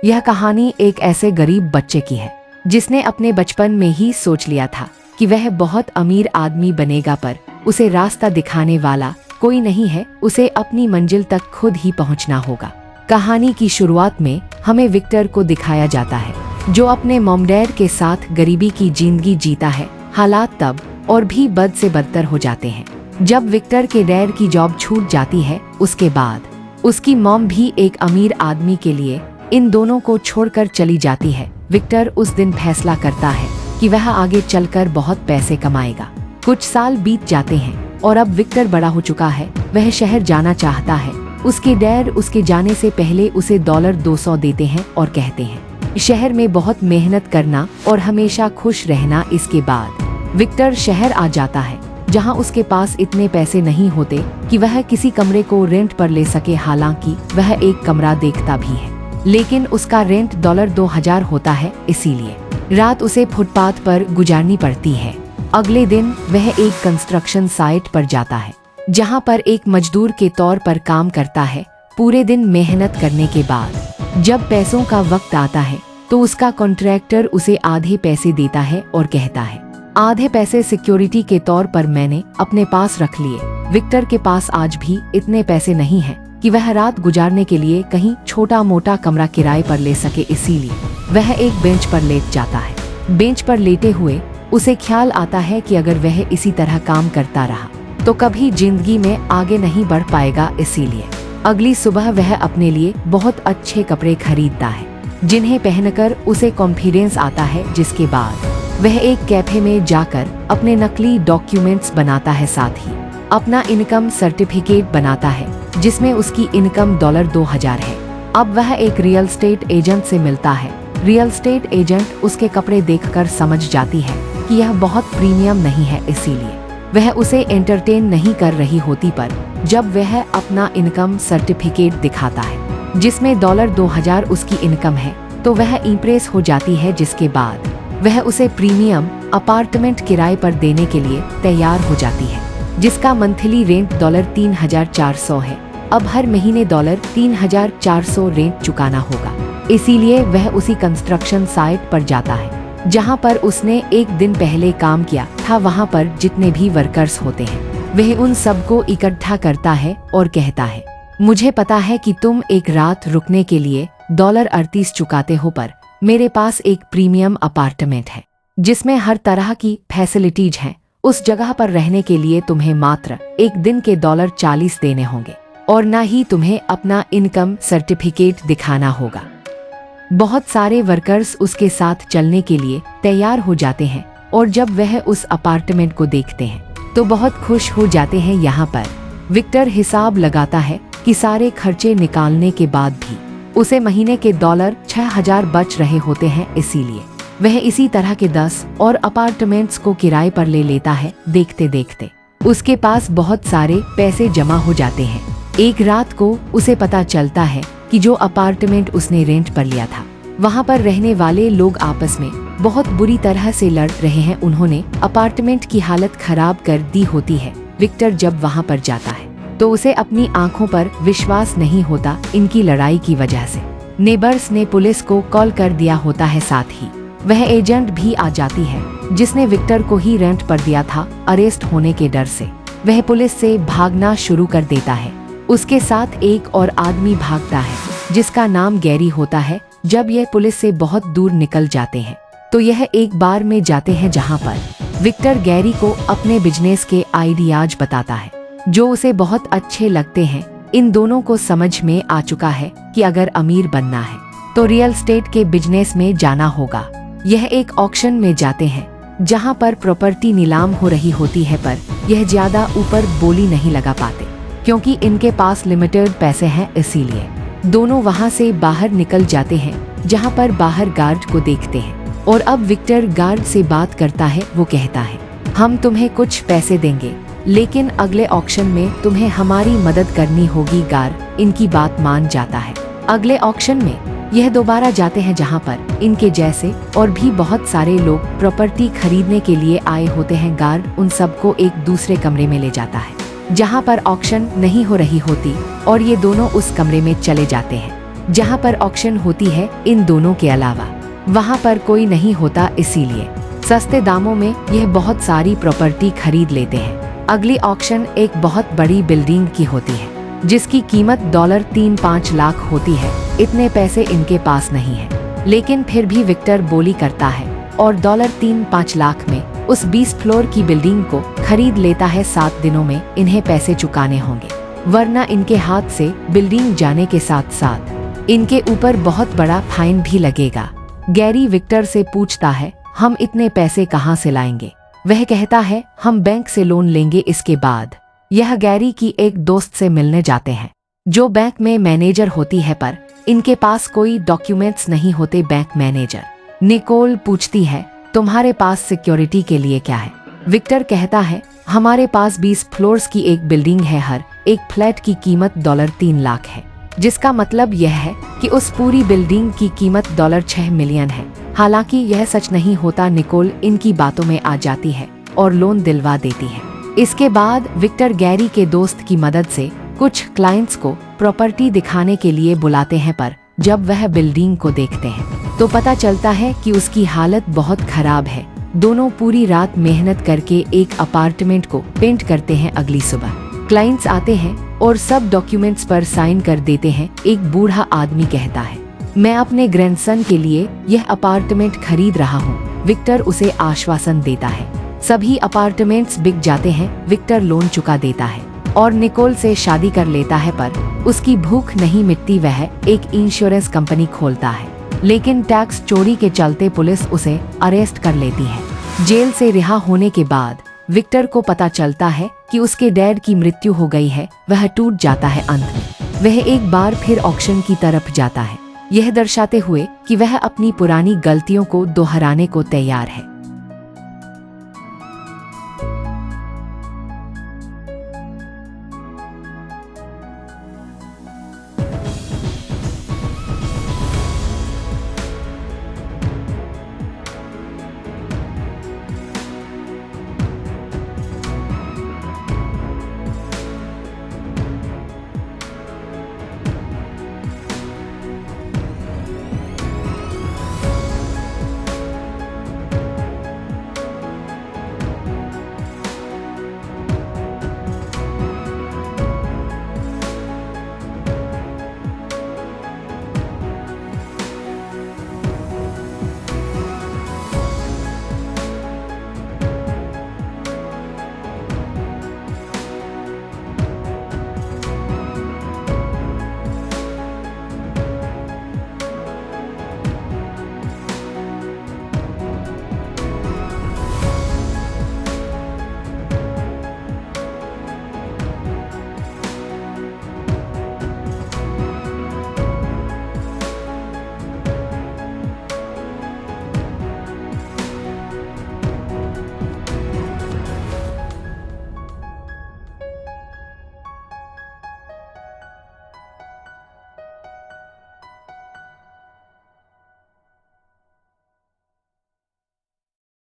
यह कहानी एक ऐसे गरीब बच्चे की है जिसने अपने बचपन में ही सोच लिया था कि वह बहुत अमीर आदमी बनेगा, पर उसे रास्ता दिखाने वाला कोई नहीं है। उसे अपनी मंजिल तक खुद ही पहुंचना होगा। कहानी की शुरुआत में हमें विक्टर को दिखाया जाता है, जो अपने मॉम डैड के साथ गरीबी की जिंदगी जीता है। हालात तब और भी बद से बदतर हो जाते हैं जब विक्टर के डैड की जॉब छूट जाती है। उसके बाद उसकी मॉम भी एक अमीर आदमी के लिए इन दोनों को छोड़कर चली जाती है। विक्टर उस दिन फैसला करता है कि वह आगे चलकर बहुत पैसे कमाएगा। कुछ साल बीत जाते हैं और अब विक्टर बड़ा हो चुका है। वह शहर जाना चाहता है। उसके डैड उसके जाने से पहले उसे $200 देते हैं और कहते हैं शहर में बहुत मेहनत करना और हमेशा खुश रहना। इसके बाद विक्टर शहर आ जाता है, जहां उसके पास इतने पैसे नहीं होते कि वह किसी कमरे को रेंट पर ले सके। हालांकि वह एक कमरा देखता भी है, लेकिन उसका रेंट $2000 होता है, इसीलिए रात उसे फुटपाथ पर गुजारनी पड़ती है। अगले दिन वह एक कंस्ट्रक्शन साइट पर जाता है, जहां पर एक मजदूर के तौर पर काम करता है। पूरे दिन मेहनत करने के बाद जब पैसों का वक्त आता है तो उसका कॉन्ट्रैक्टर उसे आधे पैसे देता है और कहता है आधे पैसे सिक्योरिटी के तौर पर मैंने अपने पास रख लिए। विक्टर के पास आज भी इतने पैसे नहीं हैं कि वह रात गुजारने के लिए कहीं छोटा मोटा कमरा किराए पर ले सके, इसीलिए वह एक बेंच पर लेट जाता है। बेंच पर लेटे हुए उसे ख्याल आता है कि अगर वह इसी तरह काम करता रहा तो कभी जिंदगी में आगे नहीं बढ़ पाएगा। इसीलिए अगली सुबह वह अपने लिए बहुत अच्छे कपड़े खरीदता है, जिन्हें पहनकर उसे कॉन्फिडेंस आता है। जिसके बाद वह एक कैफे में जाकर अपने नकली डॉक्यूमेंट्स बनाता है, साथ ही अपना इनकम सर्टिफिकेट बनाता है, जिसमें उसकी इनकम $2000 है। अब वह एक रियल एस्टेट एजेंट से मिलता है। रियल एस्टेट एजेंट उसके कपड़े देखकर समझ जाती है कि यह बहुत प्रीमियम नहीं है, इसीलिए वह उसे एंटरटेन नहीं कर रही होती। पर जब वह अपना इनकम सर्टिफिकेट दिखाता है, जिसमें $2000 उसकी इनकम है, तो वह इम्प्रेस हो जाती है। जिसके बाद वह उसे प्रीमियम अपार्टमेंट किराए पर देने के लिए तैयार हो जाती है, जिसका मंथली रेंट $3400 है। अब हर महीने $3400 रेंट चुकाना होगा, इसीलिए वह उसी कंस्ट्रक्शन साइट पर जाता है जहां पर उसने एक दिन पहले काम किया था। वहां पर जितने भी वर्कर्स होते हैं वह उन सबको इकट्ठा करता है और कहता है मुझे पता है कि तुम एक रात रुकने के लिए $38 चुकाते हो, पर मेरे पास एक प्रीमियम अपार्टमेंट है जिसमें हर तरह की फैसिलिटीज हैं। उस जगह पर रहने के लिए तुम्हें मात्र एक दिन के $40 देने होंगे और न ही तुम्हें अपना इनकम सर्टिफिकेट दिखाना होगा। बहुत सारे वर्कर्स उसके साथ चलने के लिए तैयार हो जाते हैं और जब वह उस अपार्टमेंट को देखते हैं तो बहुत खुश हो जाते हैं। यहाँ पर विक्टर हिसाब लगाता है कि सारे खर्चे निकालने के बाद भी उसे महीने के $6000 बच रहे होते हैं, इसीलिए वह इसी तरह के 10 और अपार्टमेंट्स को किराए पर ले लेता है। देखते देखते उसके पास बहुत सारे पैसे जमा हो जाते हैं। एक रात को उसे पता चलता है कि जो अपार्टमेंट उसने रेंट पर लिया था, वहां पर रहने वाले लोग आपस में बहुत बुरी तरह से लड़ रहे हैं। उन्होंने अपार्टमेंट की हालत खराब कर दी होती है। विक्टर जब वहां पर जाता है तो उसे अपनी आंखों पर विश्वास नहीं होता। इनकी लड़ाई की वजह से नेबर्स ने पुलिस को कॉल कर दिया होता है, साथ ही वह एजेंट भी आ जाती है जिसने विक्टर को ही रेंट पर दिया था। अरेस्ट होने के डर से वह पुलिस से भागना शुरू कर देता है। उसके साथ एक और आदमी भागता है जिसका नाम गैरी होता है। जब यह पुलिस से बहुत दूर निकल जाते हैं तो यह एक बार में जाते हैं जहां पर विक्टर गैरी को अपने बिजनेस के आइडियाज बताता है, जो उसे बहुत अच्छे लगते हैं। इन दोनों को समझ में आ चुका है कि अगर अमीर बनना है तो रियल एस्टेट के बिजनेस में जाना होगा। यह एक ऑक्शन में जाते हैं जहां पर प्रॉपर्टी नीलाम हो रही होती है, पर यह ज्यादा ऊपर बोली नहीं लगा पाते क्योंकि इनके पास लिमिटेड पैसे हैं। इसीलिए दोनों वहां से बाहर निकल जाते हैं, जहां पर बाहर गार्ड को देखते हैं और अब विक्टर गार्ड से बात करता है। वो कहता है हम तुम्हें कुछ पैसे देंगे, लेकिन अगले ऑक्शन में तुम्हें हमारी मदद करनी होगी। गार्ड इनकी बात मान जाता है। अगले ऑक्शन में यह दोबारा जाते हैं जहां पर इनके जैसे और भी बहुत सारे लोग प्रॉपर्टी खरीदने के लिए आए होते हैं। गार्ड उन सबको एक दूसरे कमरे में ले जाता है जहां पर ऑक्शन नहीं हो रही होती और ये दोनों उस कमरे में चले जाते हैं। जहाँ पर ऑक्शन होती है इन दोनों के अलावा वहाँ पर कोई नहीं होता, इसीलिए सस्ते दामों में यह बहुत सारी प्रॉपर्टी खरीद लेते हैं। अगली ऑक्शन एक बहुत बड़ी बिल्डिंग की होती है जिसकी कीमत $3-5 लाख होती है। इतने पैसे इनके पास नहीं है, लेकिन फिर भी विक्टर बोली करता है और $3-5 लाख में उस 20 फ्लोर की बिल्डिंग को खरीद लेता है। 7 दिनों में इन्हें पैसे चुकाने होंगे, वरना इनके हाथ से बिल्डिंग जाने के साथ साथ इनके ऊपर बहुत बड़ा फाइन भी लगेगा। गैरी विक्टर से पूछता है, हम इतने पैसे कहाँ से लाएंगे? वह कहता है, हम बैंक से लोन लेंगे। इसके बाद यह गैरी की एक दोस्त से मिलने जाते हैं जो बैंक में मैनेजर होती है, पर इनके पास कोई डॉक्यूमेंट्स नहीं होते। बैंक मैनेजर निकोल पूछती है, तुम्हारे पास सिक्योरिटी के लिए क्या है? विक्टर कहता है, हमारे पास 20 फ्लोर्स की एक बिल्डिंग है, हर एक फ्लैट की कीमत $3 लाख है, जिसका मतलब यह है कि उस पूरी बिल्डिंग की कीमत $6 मिलियन है। हालांकि यह सच नहीं होता। निकोल इनकी बातों में आ जाती है और लोन दिलवा देती है। इसके बाद विक्टर गैरी के दोस्त की मदद से कुछ क्लाइंट्स को प्रॉपर्टी दिखाने के लिए बुलाते हैं, पर जब वह बिल्डिंग को देखते हैं तो पता चलता है कि उसकी हालत बहुत खराब है। दोनों पूरी रात मेहनत करके एक अपार्टमेंट को पेंट करते हैं। अगली सुबह क्लाइंट्स आते हैं और सब डॉक्यूमेंट्स पर साइन कर देते हैं। एक बूढ़ा आदमी कहता है, मैं अपने ग्रैंडसन के लिए यह अपार्टमेंट खरीद रहा हूँ। विक्टर उसे आश्वासन देता है। सभी अपार्टमेंट्स बिक जाते हैं। विक्टर लोन चुका देता है और निकोल से शादी कर लेता है, पर उसकी भूख नहीं मिटती। वह एक इंश्योरेंस कंपनी खोलता है, लेकिन टैक्स चोरी के चलते पुलिस उसे अरेस्ट कर लेती है। जेल से रिहा होने के बाद विक्टर को पता चलता है कि उसके डैड की मृत्यु हो गई है। वह टूट जाता है। अंत में वह एक बार फिर ऑक्शन की तरफ जाता है, यह दर्शाते हुए कि वह अपनी पुरानी गलतियों को दोहराने को तैयार है।